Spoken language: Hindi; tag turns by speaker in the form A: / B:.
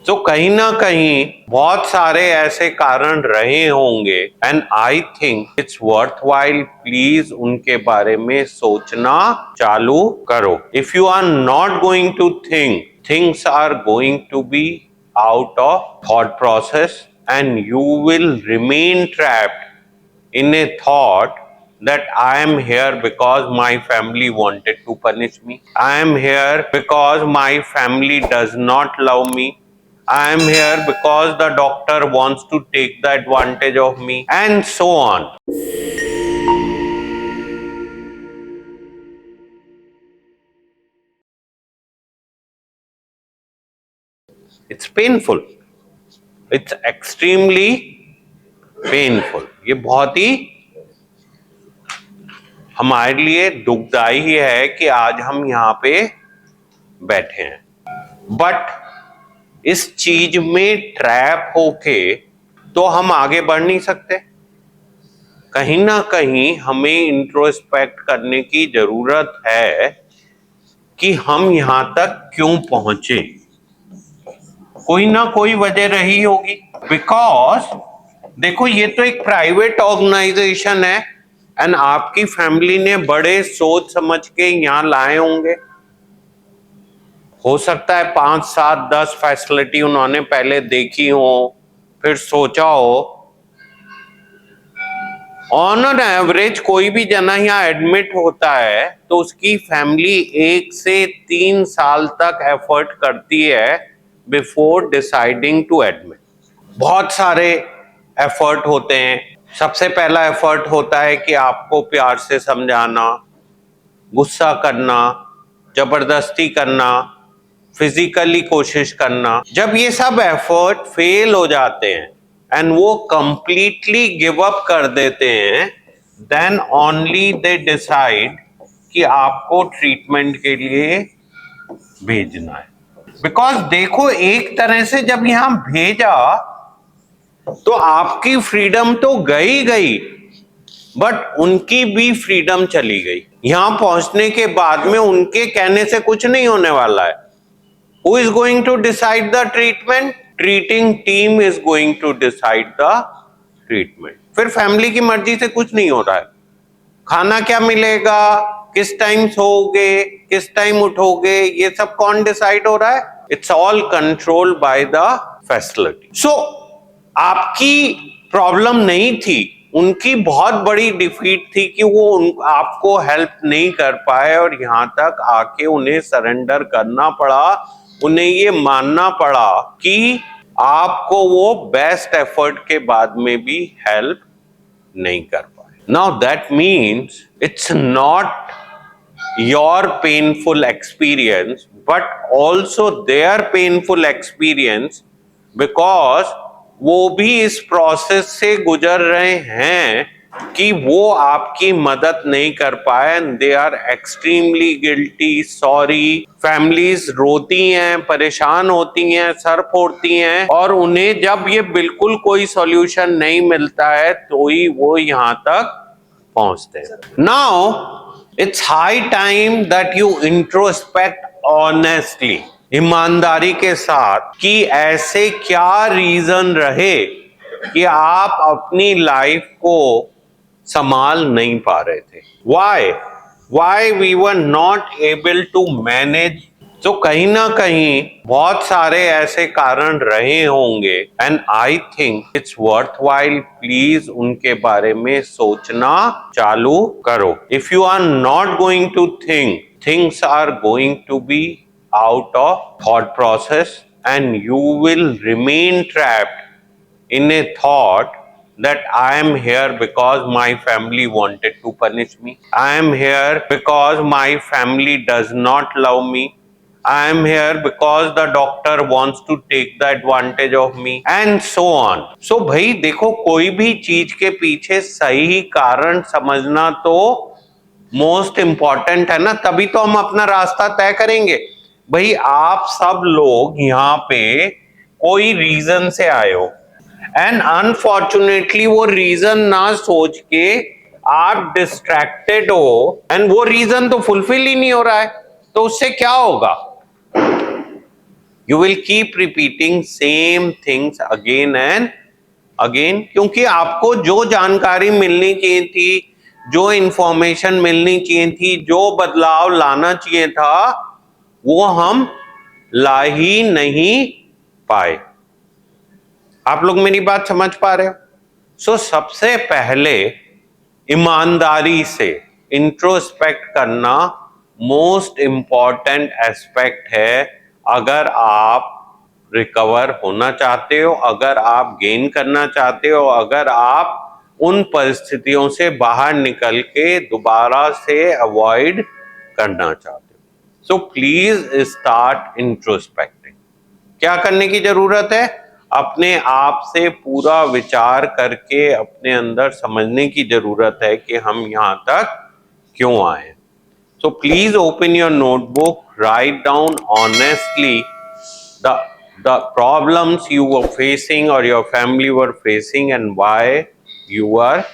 A: तो कहीं ना कहीं बहुत सारे ऐसे कारण रहे होंगे and I think it's worthwhile, please उनके बारे में सोचना चालू करो. If you are not going to think, things are going to be out of thought process and you will remain trapped in a thought that I am here because my family wanted to punish me. I am here because my family does not love me. I am here because the doctor wants to take the advantage of me, and so on. It's painful. It's extremely painful. ये बहुत ही हमारे लिए दुखदाई है कि आज हम यहाँ पे बैठे हैं, बट इस चीज में ट्रैप होके तो हम आगे बढ़ नहीं सकते. कहीं ना कहीं हमें इंट्रोस्पेक्ट करने की जरूरत है कि हम यहां तक क्यों पहुंचे. कोई ना कोई वजह रही होगी. बिकॉज देखो, ये तो एक प्राइवेट ऑर्गेनाइजेशन है एंड आपकी फैमिली ने बड़े सोच समझ के यहां लाए होंगे. हो सकता है 5, 7, 10 फैसिलिटी उन्होंने पहले देखी हो, फिर सोचा हो. ऑन एन एवरेज कोई भी जना यहाँ एडमिट होता है तो उसकी फैमिली 1 से 3 साल तक एफर्ट करती है बिफोर डिसाइडिंग टू एडमिट. बहुत सारे एफर्ट होते हैं. सबसे पहला एफर्ट होता है कि आपको प्यार से समझाना, गुस्सा करना, जबरदस्ती करना, फिजिकली कोशिश करना. जब ये सब एफर्ट फेल हो जाते हैं एंड वो कंप्लीटली गिव अप कर देते हैं, देन ओनली दे डिसाइड कि आपको ट्रीटमेंट के लिए भेजना है. बिकॉज देखो, एक तरह से जब यहां भेजा तो आपकी फ्रीडम तो गई, बट उनकी भी फ्रीडम चली गई. यहां पहुंचने के बाद में उनके कहने से कुछ नहीं होने वाला है. Who is going to decide the treatment? Treating team is going to decide the treatment. फिर फैमिली की मर्जी से कुछ नहीं हो रहा है. खाना क्या मिलेगा, किस टाइम सोओगे, किस टाइम उठोगे, ये सब कौन डिसाइड हो रहा है? It's all controlled by the facility. So आपकी प्रॉब्लम नहीं थी, उनकी बहुत बड़ी डिफीट थी कि वो आपको हेल्प नहीं कर पाए और यहां तक आके उन्हें सरेंडर करना पड़ा. उन्हें ये मानना पड़ा कि आपको वो बेस्ट एफर्ट के बाद में भी हेल्प नहीं कर पाए. Now that means it's not your painful experience but also their painful experience, because वो भी इस प्रोसेस से गुजर रहे हैं कि वो आपकी मदद नहीं कर पाए. They are extremely guilty, sorry. Families रोती हैं, परेशान होती हैं, सर फोड़ती हैं, और उन्हें जब ये बिल्कुल कोई सॉल्यूशन नहीं मिलता है तो ही वो यहां तक पहुंचते हैं. Now it's high time that you introspect honestly, ईमानदारी के साथ, कि ऐसे क्या रीजन रहे कि आप अपनी लाइफ को संभाल नहीं पा रहे थे. Why we were not able to manage. तो कहीं ना कहीं बहुत सारे ऐसे कारण रहे होंगे and I think it's worthwhile, please उनके बारे में सोचना चालू करो. If you are not going to think, things are going to be out of thought process and you will remain trapped in a thought that I am here because my family wanted to punish me. I am here because my family does not love me. I am here because the doctor wants to take the advantage of me, and so on. So भाई देखो, कोई भी चीज के पीछे सही कारण समझना तो मोस्ट इंपॉर्टेंट है ना, तभी तो हम अपना रास्ता तय करेंगे. भाई आप सब लोग यहाँ पे कोई रीजन से आए हो एंड अनफॉर्चुनेटली वो रीजन ना सोच के आप डिस्ट्रैक्टेड हो एंड वो रीजन तो फुलफिल ही नहीं हो रहा है, तो उससे क्या होगा? You will keep repeating same things again and again, क्योंकि आपको जो जानकारी मिलनी चाहिए थी, जो इंफॉर्मेशन मिलनी चाहिए थी, जो बदलाव लाना चाहिए था, वो हम ला ही नहीं पाए। आप लोग मेरी बात समझ पा रहे हो? सो सबसे पहले ईमानदारी से इंट्रोस्पेक्ट करना मोस्ट इंपॉर्टेंट एस्पेक्ट है। अगर आप रिकवर होना चाहते हो, अगर आप गेन करना चाहते हो, अगर आप उन परिस्थितियों से बाहर निकल के दोबारा से अवॉइड करना चाहते हो, सो प्लीज स्टार्ट इंट्रोस्पेक्टिंग। क्या करने की जरूरत है? अपने आप से पूरा विचार करके अपने अंदर समझने की जरूरत है कि हम यहाँ तक क्यों आए। So please open your notebook, write down honestly the problems you were facing or your family were facing and why you were